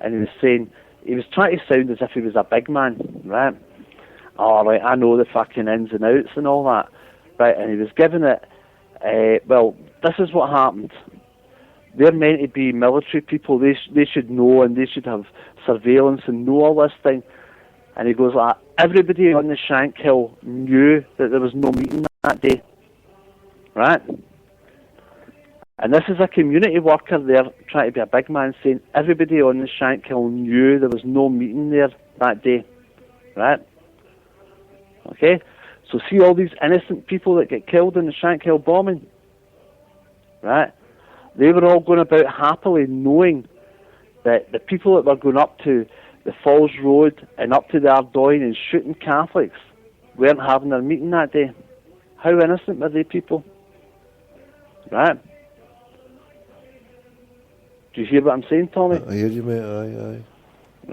and he was trying to sound as if he was a big man, right? Oh, right, I know the fucking ins and outs and all that, right? And he was giving it, well, this is what happened. They're meant to be military people. They should know, and they should have surveillance and know all this thing. And he goes like, everybody on the Shankill knew that there was no meeting that day, right? And this is a community worker there trying to be a big man saying everybody on the Shankill knew there was no meeting there that day, right? Okay? So see all these innocent people that get killed in the Shankill bombing, right? They were all going about happily knowing that the people that were going up to the Falls Road and up to the Ardoyne and shooting Catholics weren't having their meeting that day. How innocent were they people? Right? Do you hear what I'm saying, Tommy? I hear you, mate. Aye.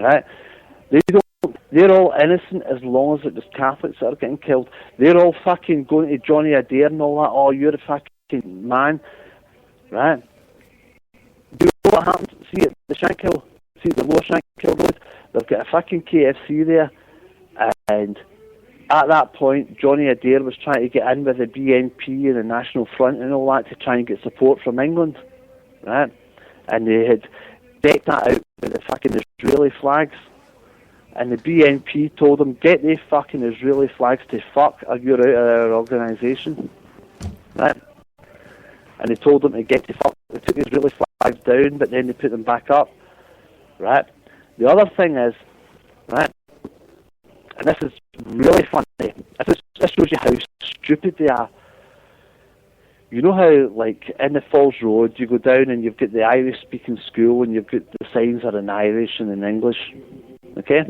Right? They're all innocent as long as it was Catholics that are getting killed. They're all fucking going to Johnny Adair and all that. Oh, you're a fucking man. Right? Do you know what happened? See at the Shankill, see the Lower Shankill Road? They've got a fucking KFC there. And at that point, Johnny Adair was trying to get in with the BNP and the National Front and all that to try and get support from England. Right? And they had decked that out with the fucking Israeli flags. And the BNP told them, get the fucking Israeli flags to fuck or you're out of our organisation. Right? And they told them to get to fuck. They took the Israeli flags down, but then they put them back up. Right? The other thing is, right, and this is really funny, this shows you how stupid they are. You know how, like, in the Falls Road, you go down and you've got the Irish-speaking school and you've got the signs are in Irish and in English, okay?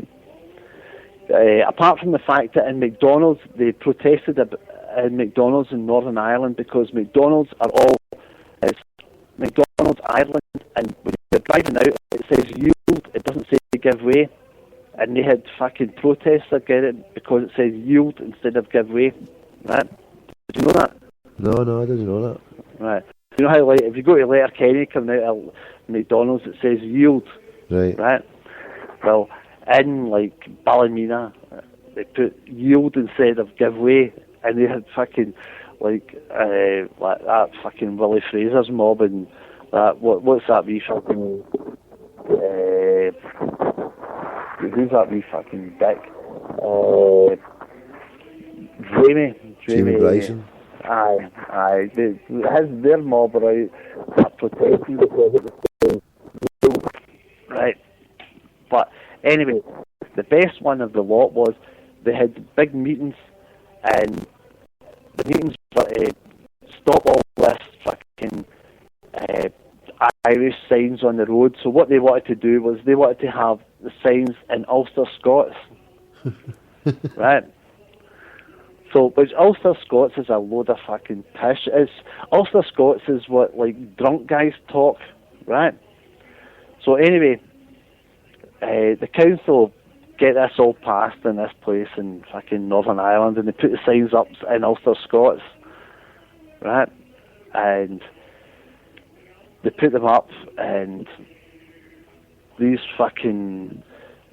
Apart from the fact that in McDonald's, they protested in McDonald's in Northern Ireland because McDonald's are all, it's McDonald's Ireland, and when you're driving out, it says yield, it doesn't say give way. And they had fucking protests against it because it says yield instead of give way, right? Did you know that? No, I didn't know that. Right. You know how, like, if you go to Letterkenny coming out of McDonald's, it says yield. Right. Well, in, like, Ballymena, they put yield instead of give way, and they had fucking, like that fucking Willie Fraser's mob and that, what's that wee fucking, who's that wee fucking dick? Jamie Bryson. Aye. Their mob are out protesting because it was so, right. But anyway, the best one of the lot was they had big meetings, and the meetings were to stop all this fucking Irish signs on the road. So what they wanted to do was they wanted to have the signs in Ulster Scots, right? So, which Ulster Scots is a load of fucking pish. Ulster Scots is what, like, drunk guys talk, right? So anyway, the council get this all passed in this place in fucking Northern Ireland, and they put the signs up in Ulster Scots, right? And they put them up, and these fucking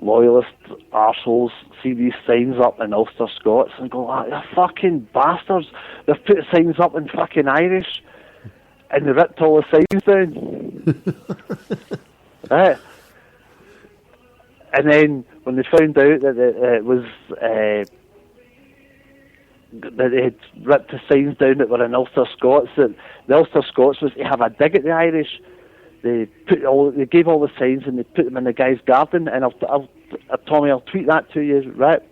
loyalist arseholes see these signs up in Ulster Scots and go, ah, they're fucking bastards. They've put signs up in fucking Irish, and they ripped all the signs down. Right? And then when they found out that it was that they had ripped the signs down that were in Ulster Scots, that the Ulster Scots was to have a dig at the Irish. They gave all the signs and they put them in the guy's garden. And Tommy, I'll tweet that to you, right?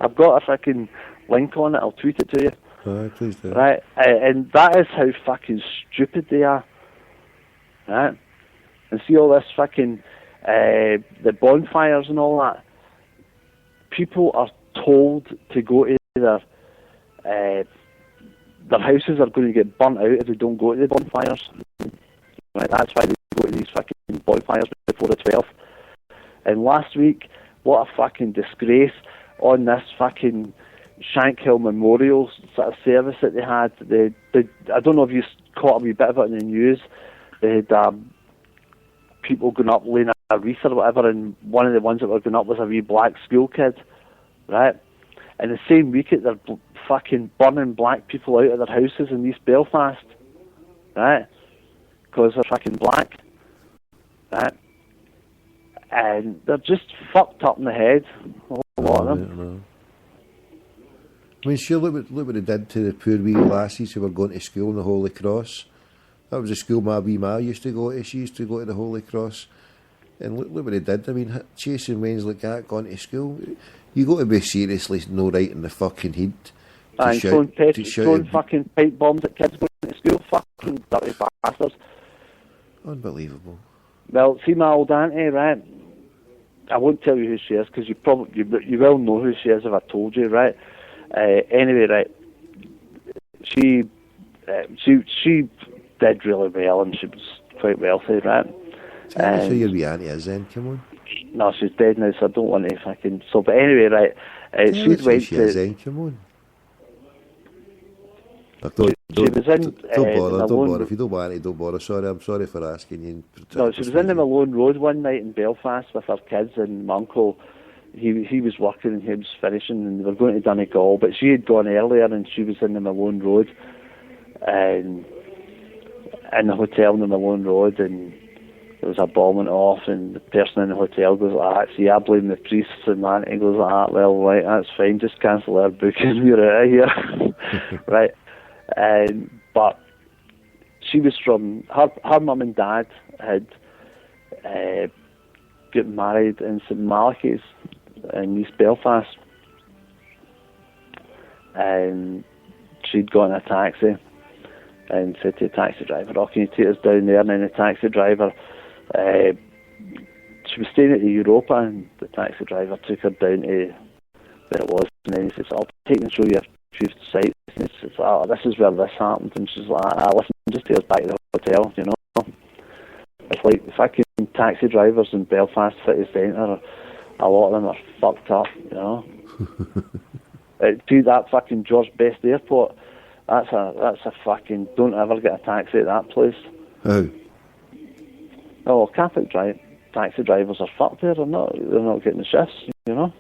I've got a fucking link on it. I'll tweet it to you. Alright, please do. Right, and that is how fucking stupid they are, right? And see all this fucking the bonfires and all that. People are told to go to their houses are going to get burnt out if they don't go to the bonfires. Right, that's why they go to these fucking bonfires before the 12th. And last week, what a fucking disgrace on this fucking Shankill Memorial sort of service that they had. I don't know if you caught a wee bit of it in the news. They had people going up laying a wreath or whatever, and one of the ones that were going up was a wee black school kid, right? And the same week they're fucking burning black people out of their houses in East Belfast, right? Because they're fucking black, right? And they're just fucked up in the head, a whole lot of them. I mean, sure, look what they did to the poor wee lassies who were going to school in the Holy Cross. That was the school my wee ma used to go to. She used to go to the Holy Cross. And look what they did. I mean, chasing wains like that, going to school. You got to be seriously no right in the fucking head. And throwing fucking pipe bombs at kids going to school. Fucking dirty bastards. Unbelievable. Well, see my old auntie, right? I won't tell you who she is because you will know who she is if I told you, right? Anyway, right? She did really well, and she was quite wealthy, right? Tell me who your wee auntie is then, come on. No, she's dead now, so I don't want to fucking... So, but anyway, right, she's went she is then, come on. Don't bother. If you don't want it, don't bother. Sorry, I'm sorry for asking you. No, she was in the Malone Road one night in Belfast with her kids, and my uncle, he was working and he was finishing, and they were going to Donegal, but she had gone earlier and she was in the Malone Road, and in the hotel in the Malone Road, and there was a bomb went off, and the person in the hotel goes like that. See, I blame the priests, and that. He goes like that. Well, right, that's fine. Just cancel our booking. You're out of here, right? But she was from her mum and dad had got married in St Malachy's in East Belfast, and she'd got in a taxi and said to the taxi driver, "Oh, can you take us down there?" And then the taxi driver, she was staying at the Europa, and the taxi driver took her down to where it was, and then he says, "I'll take you and show you a few sites." And he says, "Oh, this is where this happened." And she's like, "Listen, just take us back to the hotel, you know." It's like the fucking taxi drivers in Belfast city centre, a lot of them are fucked up, you know. To that fucking George Best Airport, that's a fucking, don't ever get a taxi at that place. How? Oh, Catholic taxi drivers are fucked there. They're not getting the shifts, you know.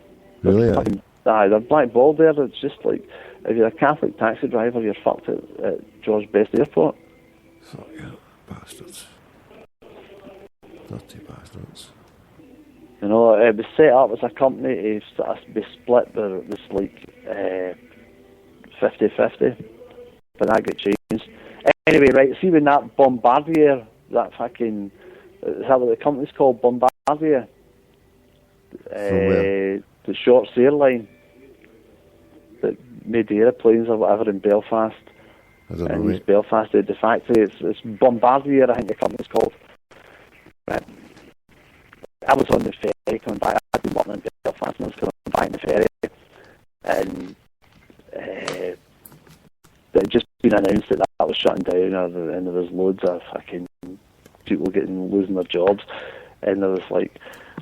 Really? They're blackballed there. It's just like, if you're a Catholic taxi driver, you're fucked at George Best Airport. Fuck yeah, bastards. Dirty bastards. You know, it was set up as a company to sort of be split, but it was like 50-50, but that got changed. Anyway, right, see when that Bombardier, that fucking, is that what the company's called, Bombardier? The Shorts airline that made the airplanes or whatever in Belfast. I don't know, East Belfast, the factory, it's Bombardier, I think the company's called. Right. I was on the ferry coming back. I'd been working in Belfast and I was coming back in the ferry, and it had just been announced that was shutting down, and there was loads of fucking people losing their jobs, and there was like,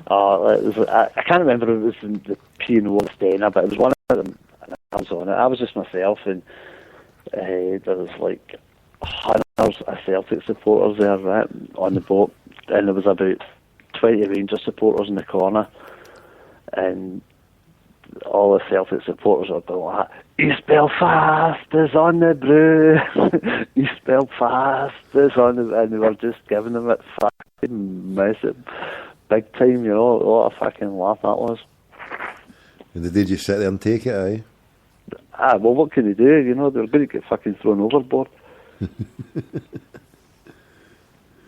I can't remember if it was the P&O or Stena, but it was one of them, and I was on it. I was just myself, and there was like hundreds of Celtic supporters there, right, on the boat, and there was about 20 Rangers supporters in the corner, and all the Celtic supporters were going like, "East Belfast is on the brew, East Belfast is on the," and they were just giving them it fucking massive, big time, you know. What a fucking laugh that was. And did you sit there and take it, aye? Well, what can they do? You know, they were going to get fucking thrown overboard.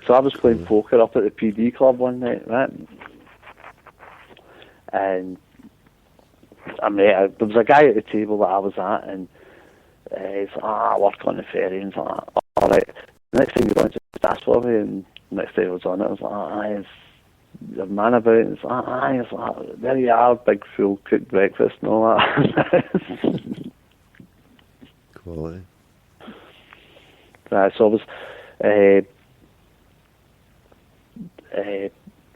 So I was playing poker up at the PD club one night, right? And there was a guy at the table that I was at, and he's like, "I work on the ferry," and he's like, "All right." The next thing he wanted to just ask for me, and the next day I was on it, I was like, "Is your man about?" And he's like, "Aye." He's like, "There you are, big full cooked breakfast and all that." Quality. Right, so I was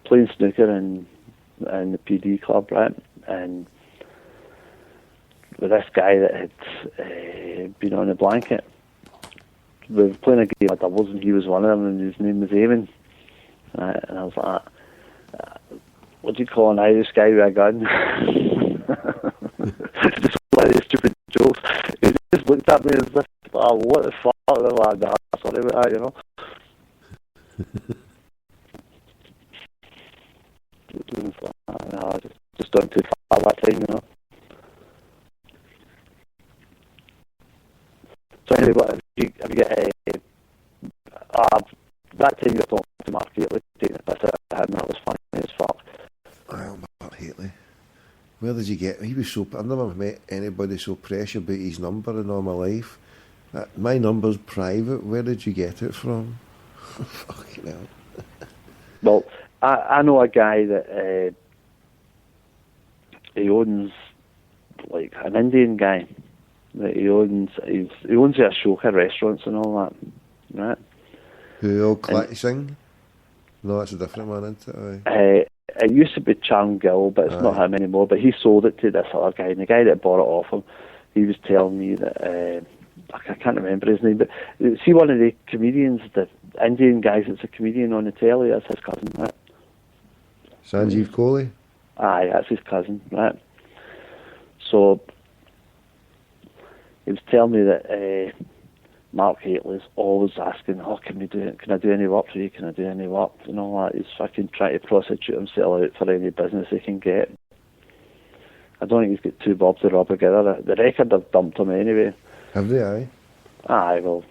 playing snooker in the PD club, right, and with this guy that had been on the blanket. We were playing a game of doubles, and he was one of them, and his name was Eamon. Right, and I was like, what do you call an Irish guy with a gun? Just one of these stupid jokes. He just looked at me as if, oh, what the fuck? I'm like, nah, sorry about that, you know. Just done too far that time, you know. So anyway, what have you got that time you were talking to Mark Gately, taking a piss out of him, that was funny as fuck. Oh, Mark Gately. Where did you get? He was so. I've never met anybody so precious about his number in all my life. My number's private. Where did you get it from? Fucking hell. Well, I know a guy that he owns like an Indian guy that he owns a Ashoka restaurants and all that, right? Who Singh? No, that's a different one, isn't it? It used to be Charm Gill, but it's not him anymore. But he sold it to this other guy, and the guy that bought it off him, he was telling me that I can't remember his name, but see one of the comedians, the Indian guys that's a comedian on the telly, that's his cousin, right? Sanjeev Kohli? Aye, that's his cousin, right? So he was telling me that Mark Gately's always asking, oh, can I do any work for you? Can I do any work? And all that. He's fucking trying to prostitute himself out for any business he can get. I don't think he's got two bobs to rub together. The record have dumped him anyway. Have they, aye? Aye, well,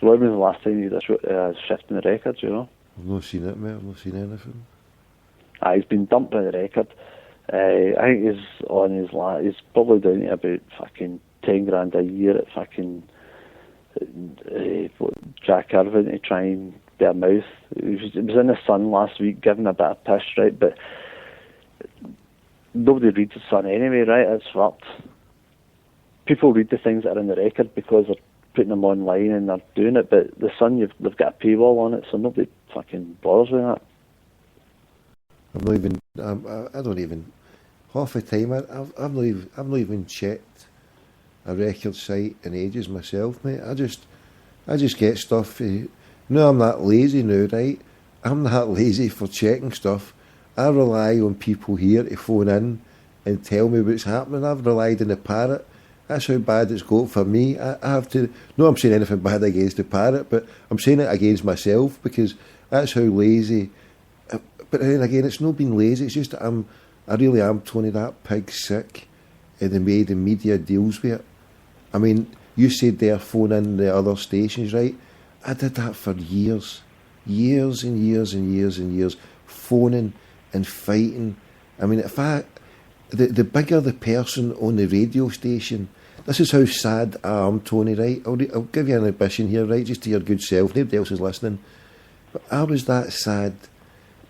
when was the last time you did a shift in the records, you know? I've not seen it, mate. I've not seen anything. Aye, he's been dumped by the record. I think he's on his he's probably down to about fucking 10 grand a year at fucking Jack Irvine to try and be a mouth. It was in the Sun last week giving a bit of piss, right? But nobody reads the Sun anyway, right? It's fucked. People read the things that are in the record because they're putting them online and they're doing it, but the Sun, they've got a paywall on it, so nobody fucking bothers with that. I'm not even. I don't even. Half the time, I've not even checked a record site in ages myself, mate. I just get stuff. No, I'm not lazy now, right? I'm not lazy for checking stuff. I rely on people here to phone in and tell me what's happening. I've relied on the parrot. That's how bad it's got for me. I have to. No, I'm saying anything bad against the parrot, but I'm saying it against myself because that's how lazy. But then again, it's not being lazy. It's just that I really am, Tony. That pig's sick, and the way the media deals with it. I mean, you said they're phoning the other stations, right? I did that for years and years and years and years, phoning and fighting. I mean, the bigger the person on the radio station, this is how sad I am, Tony, right? I'll give you an ambition here, right? Just to your good self. Nobody else is listening. But I was that sad.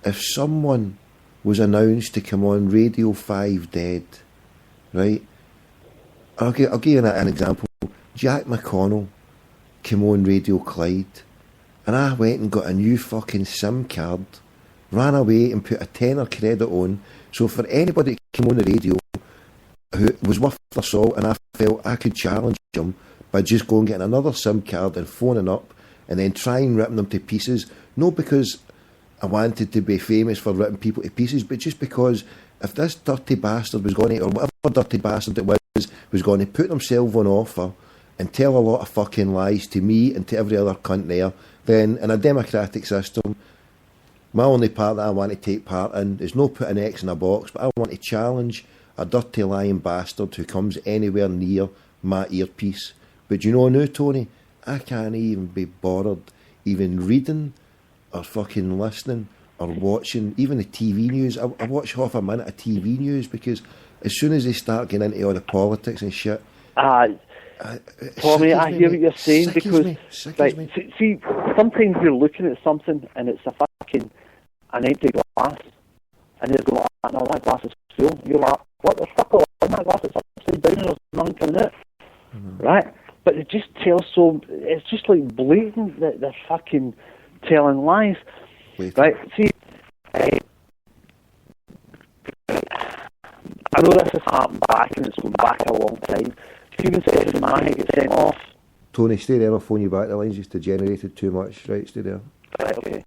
If someone was announced to come on Radio 5 dead, right? I'll give you an example. Jack McConnell came on Radio Clyde, and I went and got a new fucking SIM card, ran away and put a tenner credit on, so for anybody that came on the radio who was worth their salt, and I felt I could challenge them by just going and getting another SIM card and phoning up and then trying ripping them to pieces, not because I wanted to be famous for ripping people to pieces, but just because if this dirty bastard was going to, or whatever dirty bastard it was going to put himself on offer and tell a lot of fucking lies to me and to every other cunt there, then in a democratic system, my only part that I want to take part in is not put an X in a box, but I want to challenge a dirty lying bastard who comes anywhere near my earpiece. But you know now, Tony, I can't even be bothered even reading or fucking listening or watching even the TV news. I watch half a minute of TV news because as soon as they start getting into all the politics and shit, Tommy, I hear what you're saying because see, sometimes you're looking at something and it's an empty glass, and you're going, oh, no, that glass is full. You're like, what the fuck? That glass is upside down and there's nothing coming out, right? But it just tells so. It's just like blatant that they're fucking telling lies, right? See, I know this has happened back and it's going back a long time. Even says the man gets sent off. Tony, stay there. I'll phone you back. The line's just degenerated too much. Right, stay there. Right, okay.